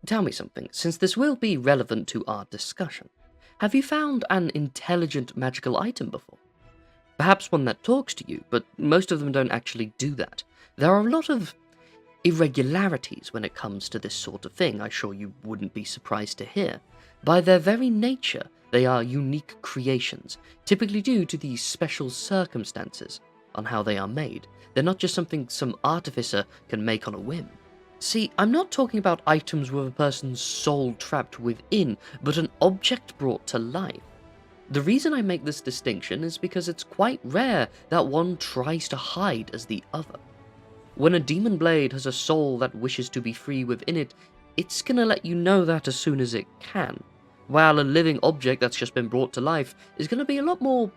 Tell me something, since this will be relevant to our discussion. Have you found an intelligent magical item before? Perhaps one that talks to you, but most of them don't actually do that. There are a lot of irregularities when it comes to this sort of thing, I'm sure you wouldn't be surprised to hear. By their very nature, they are unique creations, typically due to these special circumstances on how they are made. They're not just something some artificer can make on a whim. See, I'm not talking about items with a person's soul trapped within, but an object brought to life. The reason I make this distinction is because it's quite rare that one tries to hide as the other. When a demon blade has a soul that wishes to be free within it, it's gonna let you know that as soon as it can, while a living object that's just been brought to life is gonna be a lot more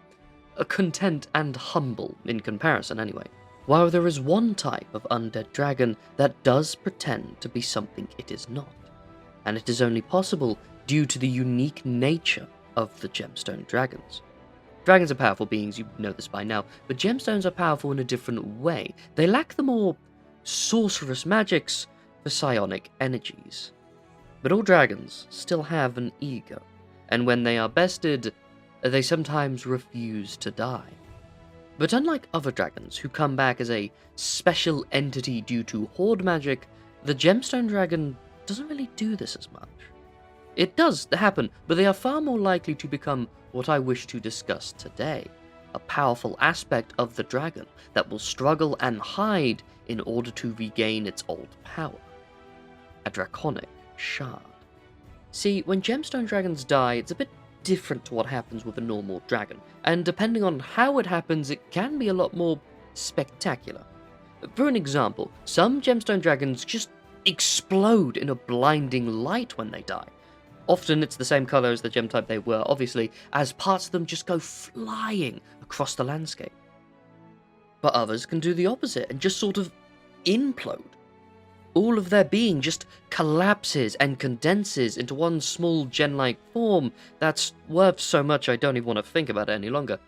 content and humble in comparison anyway. While there is one type of undead dragon that does pretend to be something it is not, and it is only possible due to the unique nature of the gemstone dragons. Dragons are powerful beings, you know this by now, but gemstones are powerful in a different way. They lack the more sorcerous magics for psionic energies. But all dragons still have an ego, and when they are bested, they sometimes refuse to die. But unlike other dragons who come back as a special entity due to horde magic, the gemstone dragon doesn't really do this as much. It does happen, but they are far more likely to become what I wish to discuss today, a powerful aspect of the dragon that will struggle and hide in order to regain its old power. A Draconic Shard. See, when gemstone dragons die, it's a bit different to what happens with a normal dragon, and depending on how it happens, it can be a lot more spectacular. For an example, some gemstone dragons just explode in a blinding light when they die. Often it's the same color as the gem type they were, obviously, as parts of them just go flying across the landscape. But others can do the opposite and just sort of implode. All of their being just collapses and condenses into one small gen-like form that's worth so much I don't even want to think about it any longer.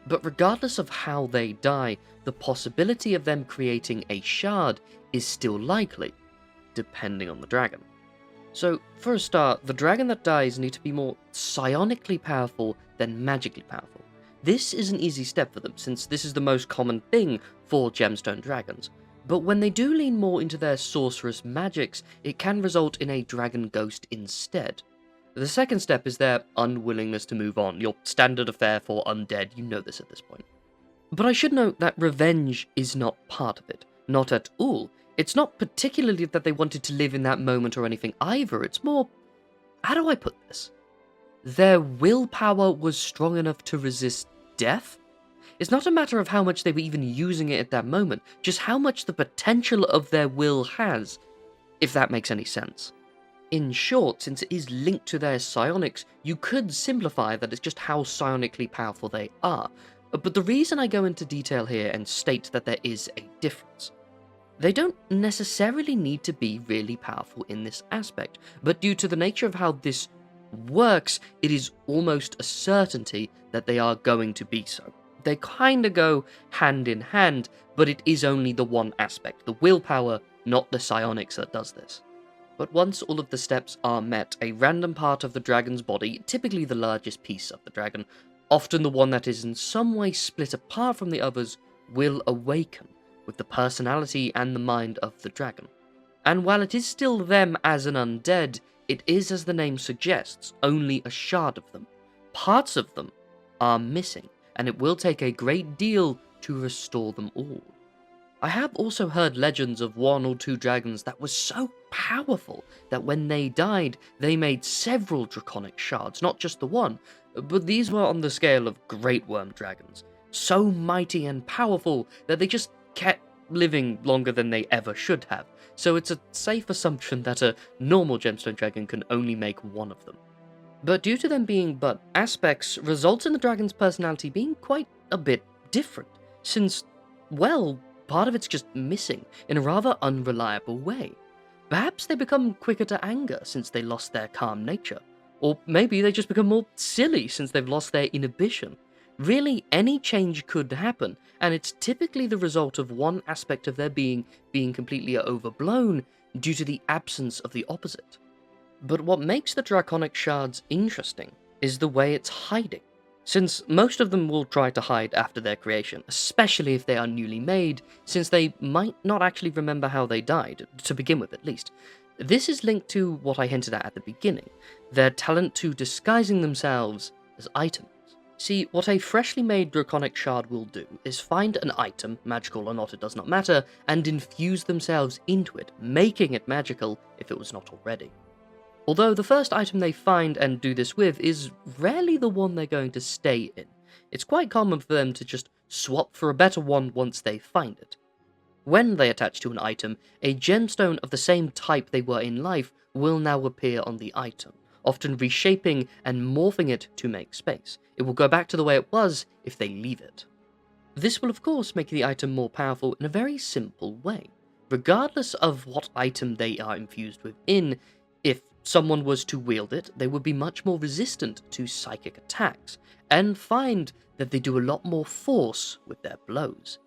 But regardless of how they die, the possibility of them creating a shard is still likely, depending on the dragon. So, for a start, the dragon that dies need to be more psionically powerful than magically powerful. This is an easy step for them, since this is the most common thing for gemstone dragons. But when they do lean more into their sorcerous magics, it can result in a dragon ghost instead. The second step is their unwillingness to move on, your standard affair for undead, you know this at this point. But I should note that revenge is not part of it, not at all. It's not particularly that they wanted to live in that moment or anything either, it's more, how do I put this? Their willpower was strong enough to resist death? It's not a matter of how much they were even using it at that moment, just how much the potential of their will has, if that makes any sense. In short, since it is linked to their psionics, you could simplify that it's just how psionically powerful they are. But the reason I go into detail here and state that there is a difference. They don't necessarily need to be really powerful in this aspect, but due to the nature of how this works, it is almost a certainty that they are going to be so. They kinda go hand in hand, but it is only the one aspect, the willpower, not the psionics that does this. But once all of the steps are met, a random part of the dragon's body, typically the largest piece of the dragon, often the one that is in some way split apart from the others, will awaken with the personality and the mind of the dragon. And while it is still them as an undead, it is, as the name suggests, only a shard of them. Parts of them are missing, and it will take a great deal to restore them all. I have also heard legends of one or two dragons that were so powerful that when they died, they made several draconic shards, not just the one, but these were on the scale of great worm dragons, so mighty and powerful that they just kept living longer than they ever should have, so it's a safe assumption that a normal gemstone dragon can only make one of them. But due to them being but aspects, results in the dragon's personality being quite a bit different, since, well, part of it's just missing in a rather unreliable way. Perhaps they become quicker to anger since they lost their calm nature, or maybe they just become more silly since they've lost their inhibition. Really, any change could happen, and it's typically the result of one aspect of their being completely overblown due to the absence of the opposite. But what makes the Draconic Shards interesting is the way it's hiding. Since most of them will try to hide after their creation, especially if they are newly made, since they might not actually remember how they died, to begin with at least. This is linked to what I hinted at the beginning, their talent to disguising themselves as items. See, what a freshly made Draconic Shard will do is find an item, magical or not it does not matter, and infuse themselves into it, making it magical if it was not already. Although the first item they find and do this with is rarely the one they're going to stay in. It's quite common for them to just swap for a better one once they find it. When they attach to an item, a gemstone of the same type they were in life will now appear on the item, often reshaping and morphing it to make space. It will go back to the way it was if they leave it. This will of course make the item more powerful in a very simple way. Regardless of what item they are infused within, if someone was to wield it, they would be much more resistant to psychic attacks, and find that they do a lot more force with their blows.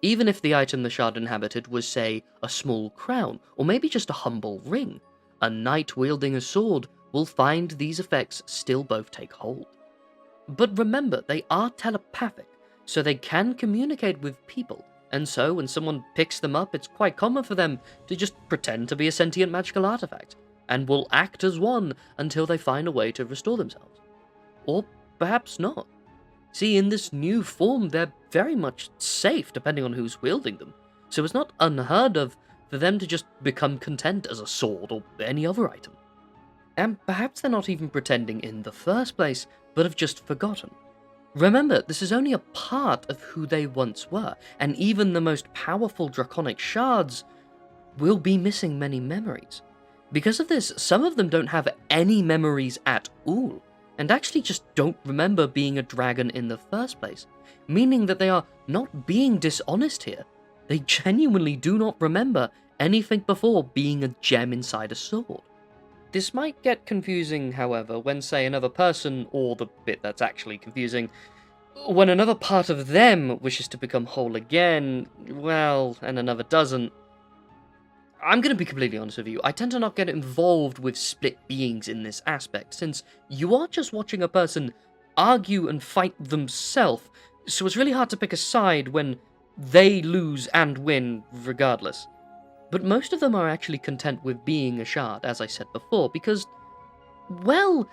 Even if the item the shard inhabited was, say, a small crown, or maybe just a humble ring, a knight wielding a sword will find these effects still both take hold. But remember, they are telepathic, so they can communicate with people, and so when someone picks them up, it's quite common for them to just pretend to be a sentient magical artifact, and will act as one until they find a way to restore themselves. Or perhaps not. See, in this new form, they're very much safe depending on who's wielding them, so it's not unheard of for them to just become content as a sword or any other item. And perhaps they're not even pretending in the first place, but have just forgotten. Remember, this is only a part of who they once were, and even the most powerful Draconic Shards will be missing many memories. Because of this, some of them don't have any memories at all, and actually just don't remember being a dragon in the first place, meaning that they are not being dishonest here. They genuinely do not remember anything before being a gem inside a sword. This might get confusing, however, when, say, another person, or the bit that's actually confusing, when another part of them wishes to become whole again, well, and another doesn't. I'm going to be completely honest with you, I tend to not get involved with split beings in this aspect, since you are just watching a person argue and fight themselves, so it's really hard to pick a side when they lose and win regardless. But most of them are actually content with being a shard, as I said before, because, well,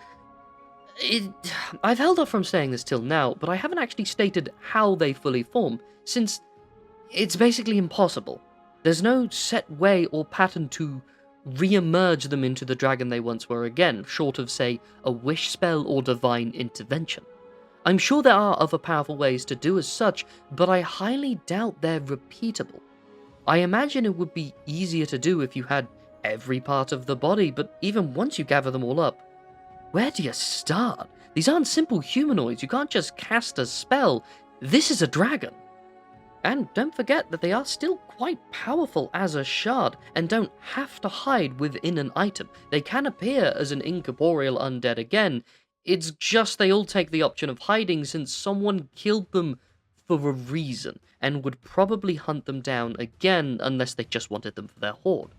I've held off from saying this till now, but I haven't actually stated how they fully form, since it's basically impossible. There's no set way or pattern to re-emerge them into the dragon they once were again, short of, say, a wish spell or divine intervention. I'm sure there are other powerful ways to do as such, but I highly doubt they're repeatable. I imagine it would be easier to do if you had every part of the body, but even once you gather them all up, where do you start? These aren't simple humanoids, you can't just cast a spell. This is a dragon. And don't forget that they are still quite powerful as a shard, and don't have to hide within an item. They can appear as an incorporeal undead again, it's just they all take the option of hiding since someone killed them for a reason, and would probably hunt them down again unless they just wanted them for their hoard.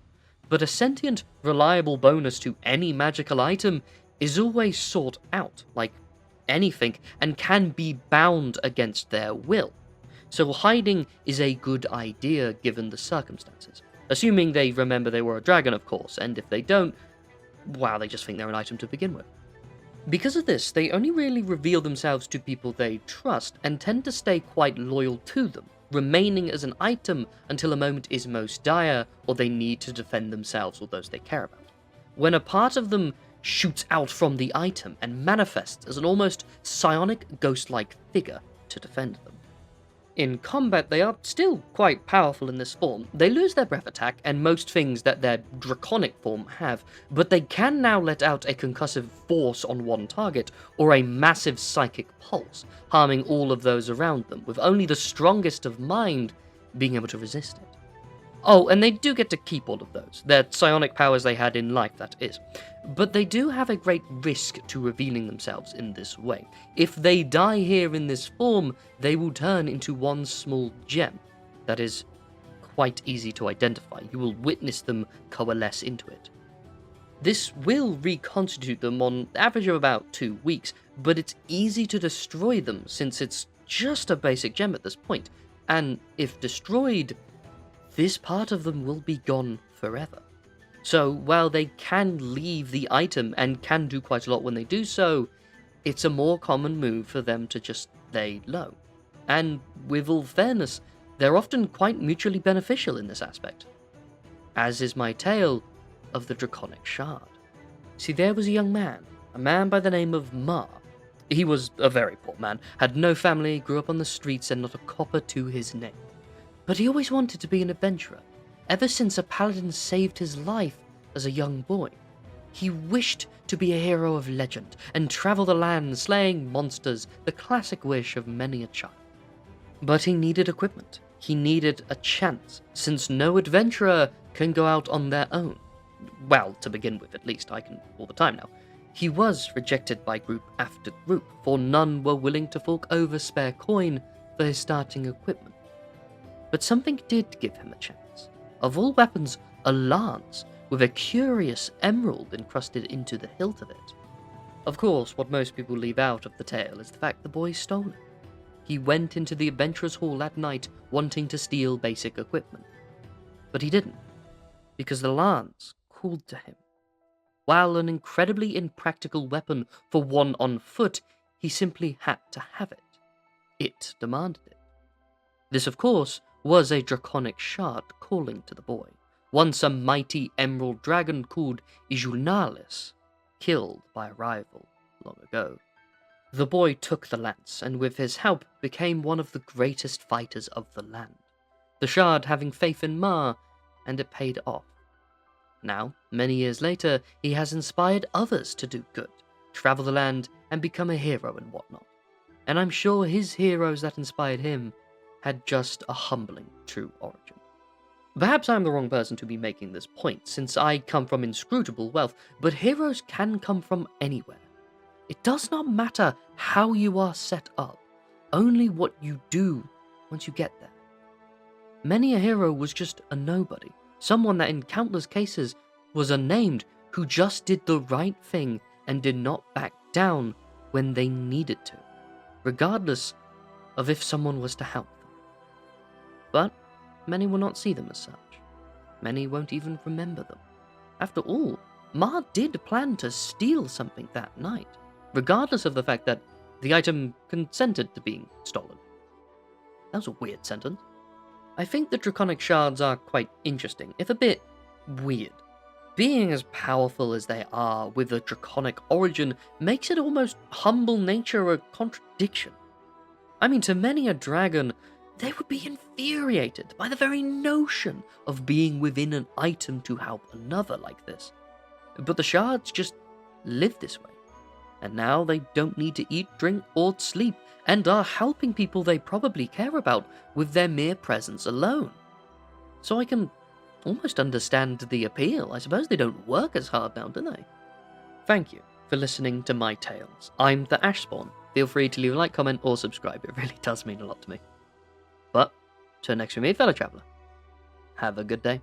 But a sentient, reliable bonus to any magical item is always sought out, like anything, and can be bound against their will. So hiding is a good idea given the circumstances. Assuming they remember they were a dragon, of course, and if they don't, wow, they just think they're an item to begin with. Because of this, they only really reveal themselves to people they trust, and tend to stay quite loyal to them, remaining as an item until a moment is most dire, or they need to defend themselves or those they care about. When a part of them shoots out from the item and manifests as an almost psionic, ghost-like figure to defend them. In combat, they are still quite powerful in this form. They lose their breath attack and most things that their draconic form have, but they can now let out a concussive force on one target, or a massive psychic pulse, harming all of those around them, with only the strongest of mind being able to resist it. Oh, and they do get to keep all of those, their psionic powers they had in life, that is. But they do have a great risk to revealing themselves in this way. If they die here in this form, they will turn into one small gem that is quite easy to identify. You will witness them coalesce into it. This will reconstitute them on average of about 2 weeks, but it's easy to destroy them since it's just a basic gem at this point, and if destroyed, this part of them will be gone forever. So while they can leave the item and can do quite a lot when they do so, it's a more common move for them to just lay low. And with all fairness, they're often quite mutually beneficial in this aspect. As is my tale of the Draconic Shard. See, there was a man by the name of Ma. He was a very poor man, had no family, grew up on the streets, and not a copper to his name. But he always wanted to be an adventurer. Ever since a paladin saved his life as a young boy, he wished to be a hero of legend and travel the land slaying monsters, the classic wish of many a child. But he needed equipment. He needed a chance, since no adventurer can go out on their own. Well, to begin with, at least, I can all the time now. He was rejected by group after group, for none were willing to fork over spare coin for his starting equipment. But something did give him a chance. Of all weapons, a lance with a curious emerald encrusted into the hilt of it. Of course, what most people leave out of the tale is the fact the boy stole it. He went into the adventurer's hall at night wanting to steal basic equipment. But he didn't, because the lance called to him. While an incredibly impractical weapon for one on foot, he simply had to have it. It demanded it. This, of course, was a Draconic Shard calling to the boy, once a mighty emerald dragon called Ijulnalis, killed by a rival long ago. The boy took the lance, and with his help became one of the greatest fighters of the land. The Shard having faith in Ma, and it paid off. Now, many years later, he has inspired others to do good, travel the land, and become a hero and whatnot. And I'm sure his heroes that inspired him had just a humbling true origin. Perhaps I'm the wrong person to be making this point, since I come from inscrutable wealth, but heroes can come from anywhere. It does not matter how you are set up, only what you do once you get there. Many a hero was just a nobody, someone that in countless cases was unnamed, who just did the right thing and did not back down when they needed to, regardless of if someone was to help them. But many will not see them as such. Many won't even remember them. After all, Ma did plan to steal something that night, regardless of the fact that the item consented to being stolen. That was a weird sentence. I think the Draconic Shards are quite interesting, if a bit weird. Being as powerful as they are with a draconic origin makes it almost humble nature a contradiction. I mean, to many a dragon, they would be infuriated by the very notion of being within an item to help another like this. But the Shards just live this way, and now they don't need to eat, drink, or sleep, and are helping people they probably care about with their mere presence alone. So I can almost understand the appeal. I suppose they don't work as hard now, do they? Thank you for listening to my tales. I'm the Ashspawn. Feel free to leave a like, comment, or subscribe. It really does mean a lot to me. But, till next we meet, fellow traveller, have a good day.